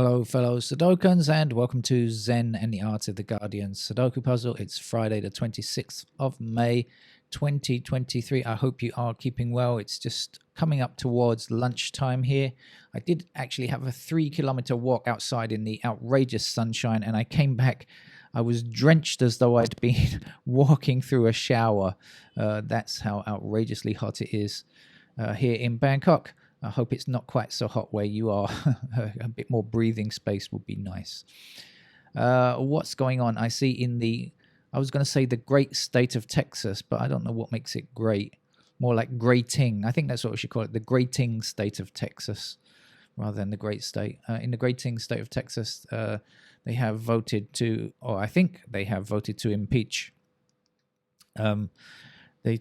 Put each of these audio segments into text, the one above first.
Hello, fellow Sudokans, and welcome to Zen and the Art of the Guardian Sudoku Puzzle. It's Friday, the 26th of May, 2023. I hope you are keeping well. It's just coming up towards lunchtime here. I did actually have a 3-kilometer walk outside in the outrageous sunshine, and I came back. I was drenched as though I'd been walking through a shower. That's how outrageously hot it is here in Bangkok. I hope it's not quite so hot where you are. A bit more breathing space would be nice. What's going on? I see in the, I was going to say the great state of Texas, but I don't know what makes it great. More like grating. I think that's what we should call it, the grating state of Texas, rather than the great state. In the grating state of Texas, they have voted to, or I think they have voted to impeach the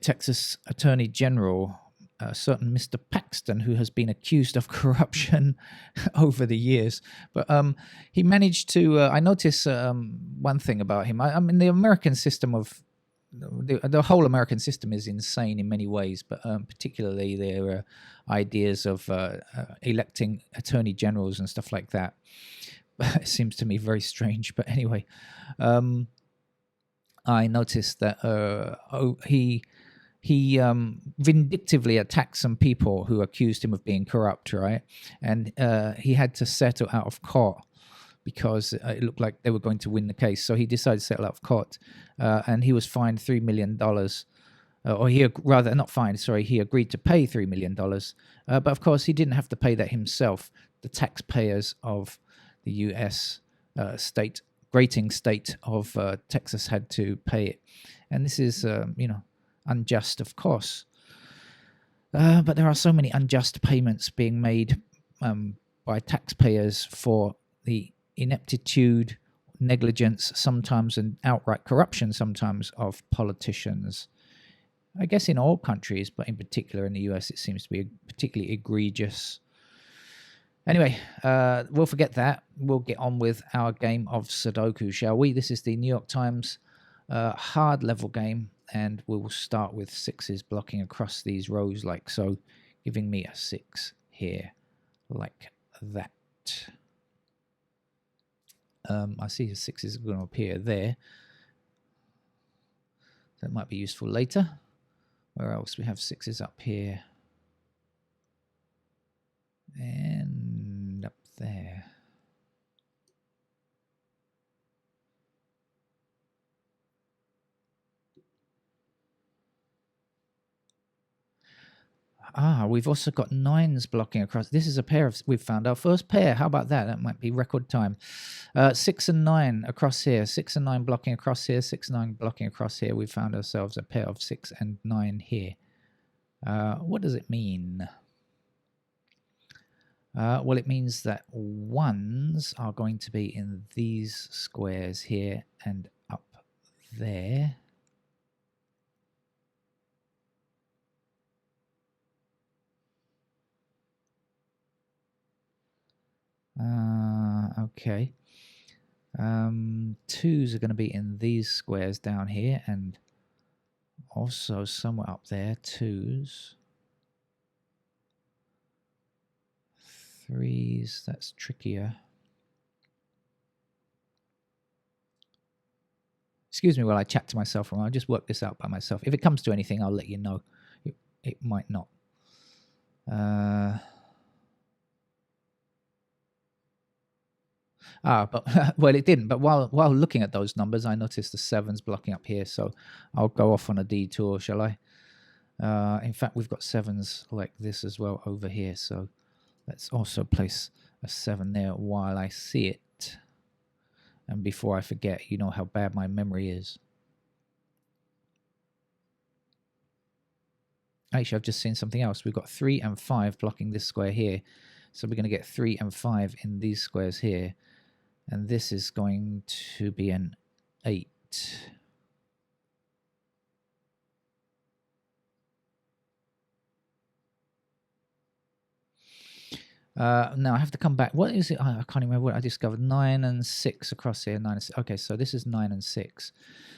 Texas Attorney General, a certain Mr. Paxton, who has been accused of corruption over the years. But he managed to, I noticed one thing about him. I mean, the American system of, the whole American system is insane in many ways, but particularly their ideas of electing attorney generals and stuff like that. It seems to me very strange. But anyway, I noticed that he vindictively attacked some people who accused him of being corrupt, right? And he had to settle out of court because it looked like they were going to win the case. So he decided to settle out of court, and he was fined $3 million. Or he, rather, not fined, sorry, he agreed to pay $3 million. But of course, he didn't have to pay that himself. The taxpayers of the U.S. Grating state of Texas had to pay it. And this is, unjust, of course. But there are so many unjust payments being made by taxpayers for the ineptitude, negligence, sometimes, and outright corruption sometimes of politicians. I guess in all countries, but in particular in the US, it seems to be particularly egregious. Anyway, we'll forget that. We'll get on with our game of Sudoku, shall we? This is the New York Times hard level game, and we will start with sixes blocking across these rows like so, giving me a 6 here, like that. I see the 6s are going to appear there. That might be useful later. Where else? We have 6s up here. And up there. We've also got 9s blocking across. This is a pair of, we've found our first pair. How about that? That might be record time. 6 and 9 across here. 6 and 9 blocking across here. 6 and 9 blocking across here. We found ourselves a pair of 6 and 9 here. What does it mean? Well, it means that 1s are going to be in these squares here and up there. Okay. 2s are going to be in these squares down here and also somewhere up there, 2s. 3s, that's trickier. Excuse me while I chat to myself. I'll just work this out by myself. If it comes to anything, I'll let you know. It might not. But well, it didn't. But while looking at those numbers, I noticed the 7s blocking up here. So I'll go off on a detour, shall I? In fact, we've got 7s like this as well over here. So let's also place a 7 there while I see it. And before I forget, you know how bad my memory is. Actually, I've just seen something else. We've got 3 and 5 blocking this square here. So we're going to get 3 and 5 in these squares here. And this is going to be an 8. Now I have to come back. What is it? I can't remember what I discovered. 9 and 6 across here. 9 and 6. Okay, so this is 9 and 6.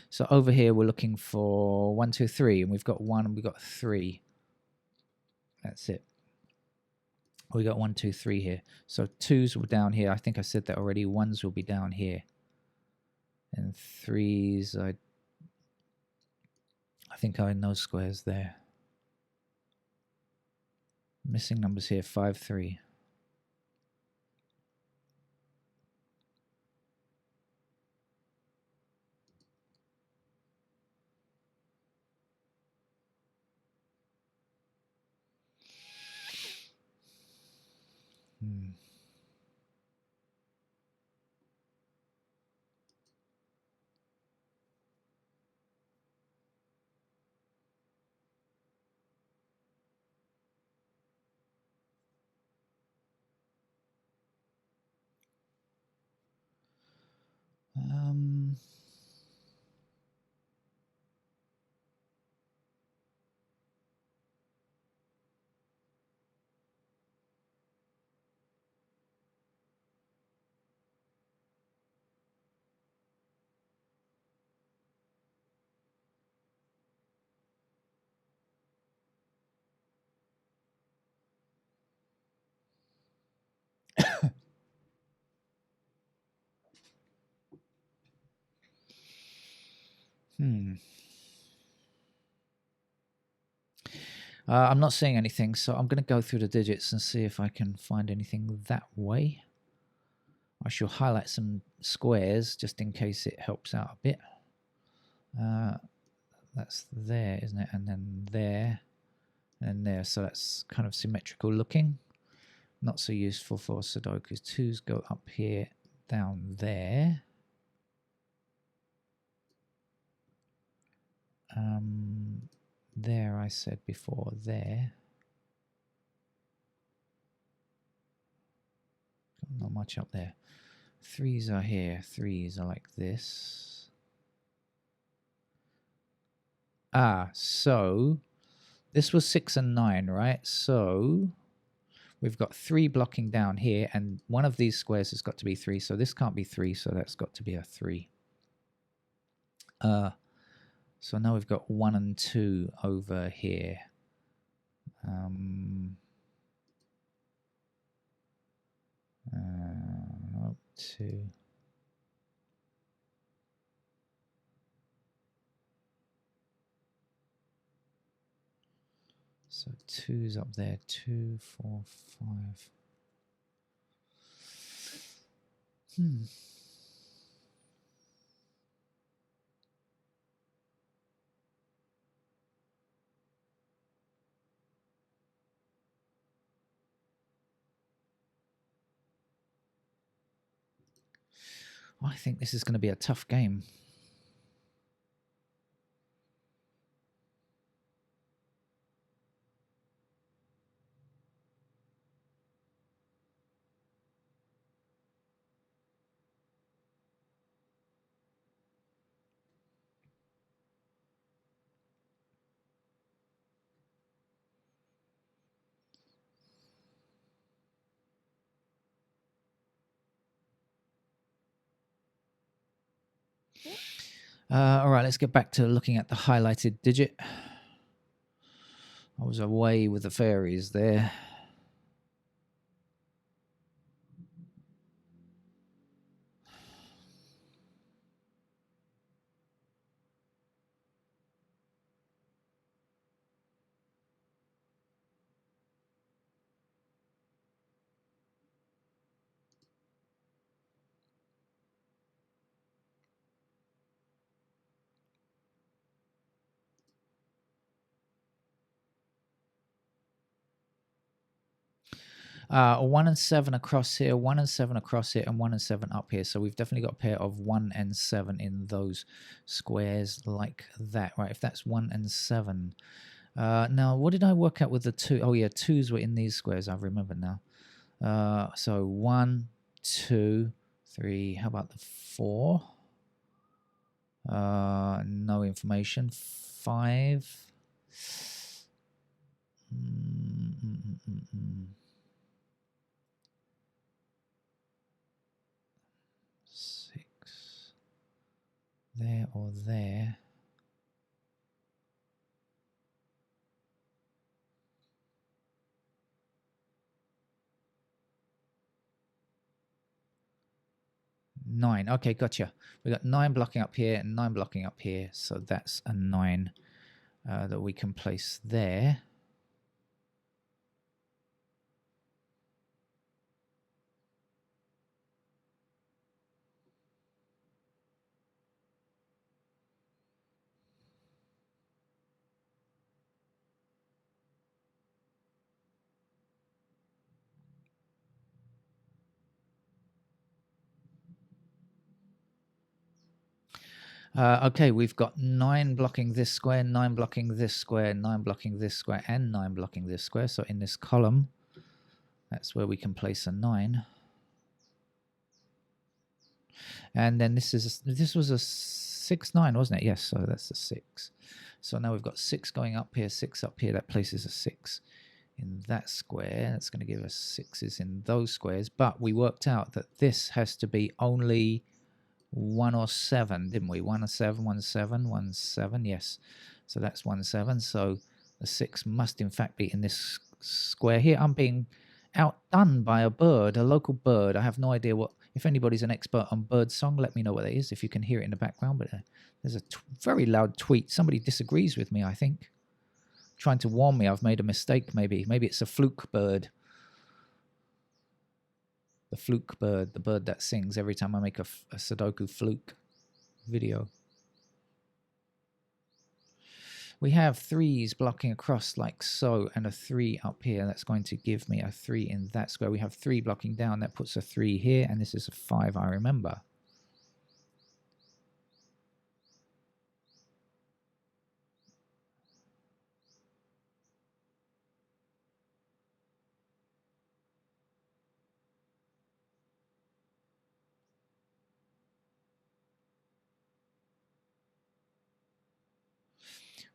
So over here we're looking for 1, 2, 3, and we've got 1 and we've got 3. That's it. We got 1, 2, 3 here. So 2s will down here. I think I said that already. 1s will be down here. And 3s, I think I know squares there. Missing numbers here, 5, 3. Hmm. Um, hmm. I'm not seeing anything, so I'm going to go through the digits and see if I can find anything that way. I shall highlight some squares just in case it helps out a bit. That's there, isn't it? And then there, and there. So that's kind of symmetrical looking. Not so useful for Sudoku. 2s go up here, down there. There I said before, there. Not much up there. 3s are here. 3s are like this. So this was 6 and 9, right? So we've got 3 blocking down here, and one of these squares has got to be 3. So this can't be 3, so that's got to be a 3. So now we've got 1 and 2 over here. 2. So 2's up there. 2, 4, 5. I think this is going to be a tough game. All right, let's get back to looking at the highlighted digit. I was away with the fairies there. A 1 and 7 across here, 1 and 7 across here, and 1 and 7 up here. So we've definitely got a pair of 1 and 7 in those squares like that, right? If that's 1 and 7. Now, what did I work out with the 2? Oh, yeah, 2s were in these squares. I remember now. So 1, 2, 3. How about the 4? No information. 5. 6. There or there. 9. Okay, gotcha. We got 9 blocking up here and 9 blocking up here. So that's a 9 that we can place there. Okay, we've got 9 blocking this square, 9 blocking this square, 9 blocking this square, and 9 blocking this square. So in this column, that's where we can place a 9. And then this was a 6, 9, wasn't it? Yes, so that's a 6. So now we've got 6 going up here, 6 up here. That places a 6 in that square. That's going to give us 6s in those squares. But we worked out that this has to be only 1 or 7, didn't we? 1 or 7, 1, 7, 1, 7, yes. So that's 1, 7. So the 6 must in fact be in this square here. I'm being outdone by a bird, a local bird. I have no idea what, if anybody's an expert on bird song, let me know what that is, if you can hear it in the background. But there's a very loud tweet. Somebody disagrees with me, I think. Trying to warn me I've made a mistake, maybe. Maybe it's a fluke bird. The fluke bird, the bird that sings every time I make a Sudoku fluke video. We have 3s blocking across like so, and a 3 up here. That's going to give me a 3 in that square. We have 3 blocking down. That puts a 3 here, and this is a 5, I remember.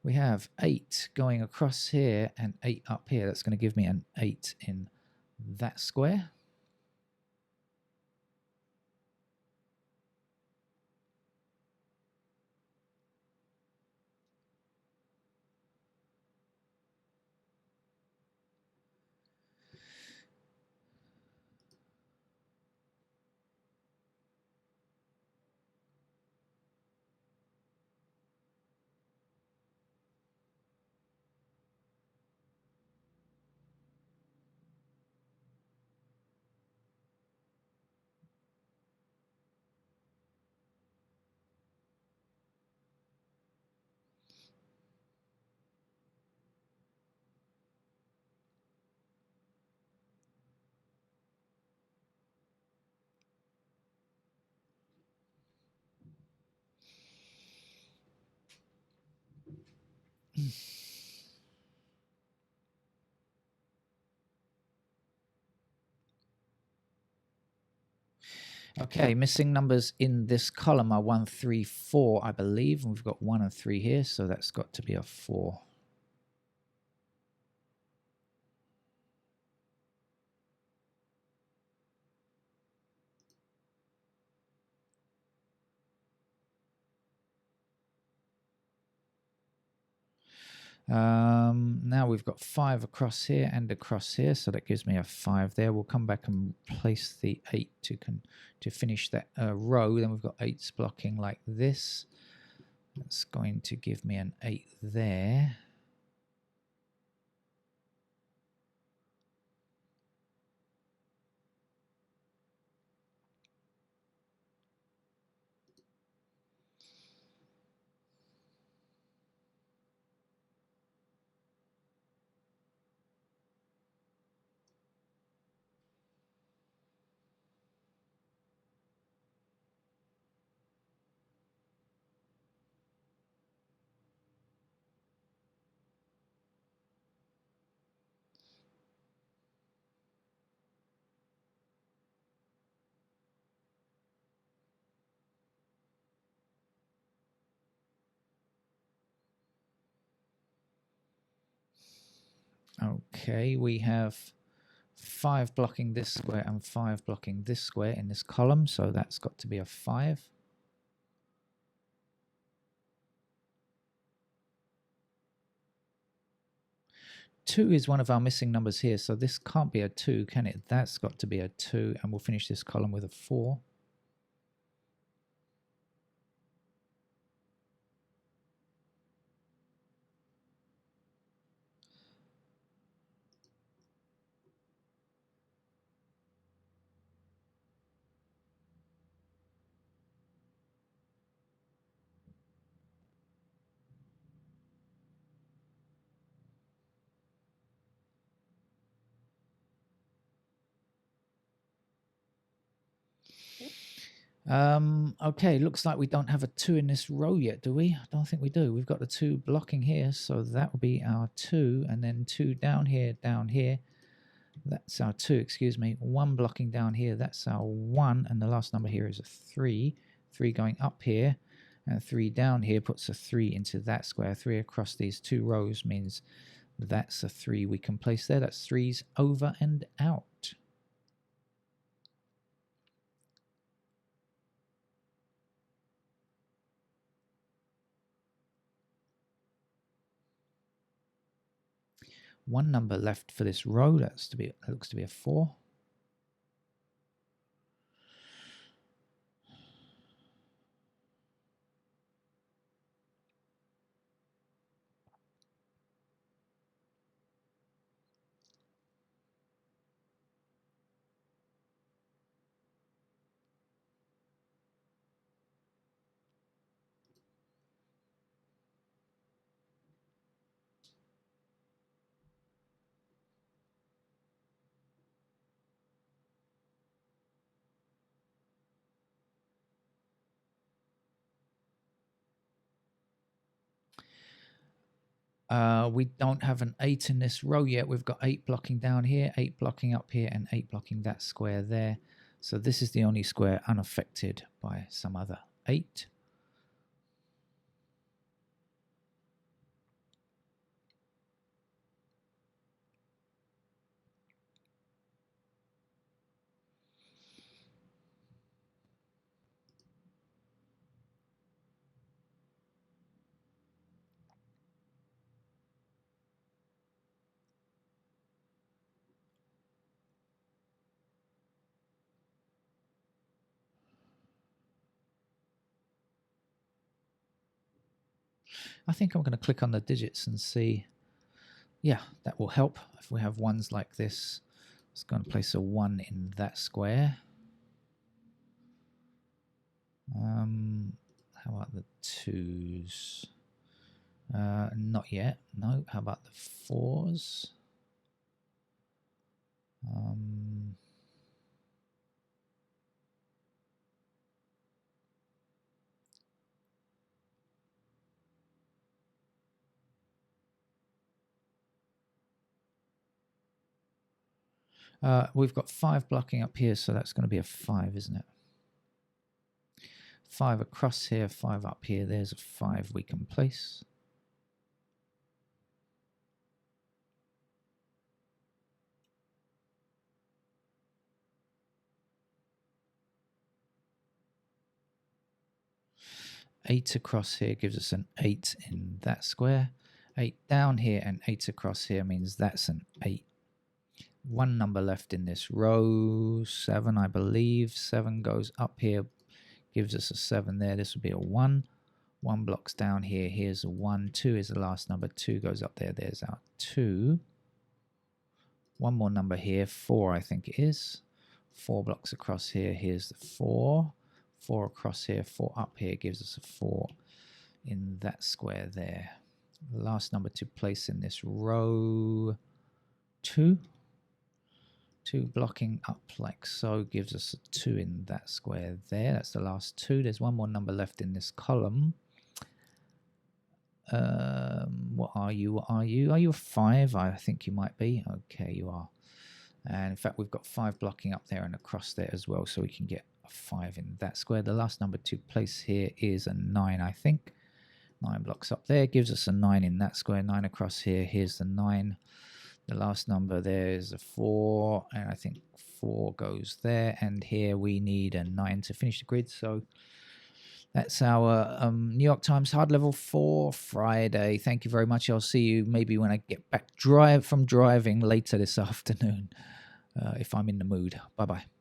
We have 8 going across here and 8 up here. That's going to give me an 8 in that square. Okay, missing numbers in this column are 1, 3, 4, I believe. And we've got 1 and 3 here, so that's got to be a 4. Now we've got 5 across here and across here, so that gives me a 5 there. We'll come back and place the 8 to finish that row. Then we've got 8s blocking like this. That's going to give me an 8 there. Okay, we have 5 blocking this square and 5 blocking this square in this column, so that's got to be a 5. Two is one of our missing numbers here, so this can't be a 2, can it? That's got to be a 2, and we'll finish this column with a 4. Okay, looks like we don't have a 2 in this row yet, do we? I don't think we do. We've got the 2 blocking here, so that will be our 2, and then 2 down here, down here. That's our 2, excuse me. 1 blocking down here, that's our 1, and the last number here is a 3. 3 going up here, and 3 down here puts a 3 into that square. 3 across these 2 rows means that's a 3 we can place there. That's 3's over and out. One number left for this row. That looks to be a 4. We don't have an 8 in this row yet. We've got 8 blocking down here, 8 blocking up here, and 8 blocking that square there. So this is the only square unaffected by some other 8. I think I'm going to click on the digits and see. Yeah, that will help. If we have ones like this, it's going to place a 1 in that square. How about the 2s? Not yet. No. How about the 4s? We've got 5 blocking up here, so that's going to be a 5, isn't it? 5 across here, 5 up here. There's a 5 we can place. Eight across here gives us an 8 in that square. 8 down here and 8 across here means that's an 8. One number left in this row, 7 I believe. 7 goes up here, gives us a 7 there. This would be a 1. 1 blocks down here, here's a 1. 2 is the last number. 2 goes up there, there's our 2. One more number here, 4 I think it is. 4 blocks across here, here's the 4. 4 across here, 4 up here gives us a 4 in that square there. The last number to place in this row, 2. 2 blocking up like so gives us a 2 in that square there. That's the last 2. There's one more number left in this column. What are you? What are you? Are you a 5? I think you might be. Okay, you are. And in fact, we've got 5 blocking up there and across there as well, so we can get a 5 in that square. The last number to place here is a 9, I think. 9 blocks up there gives us a 9 in that square. 9 across here. Here's the 9. The last number there is a 4, and I think 4 goes there. And here we need a 9 to finish the grid. So that's our New York Times Hard Level 4 Friday. Thank you very much. I'll see you maybe when I get back from driving later this afternoon, if I'm in the mood. Bye-bye.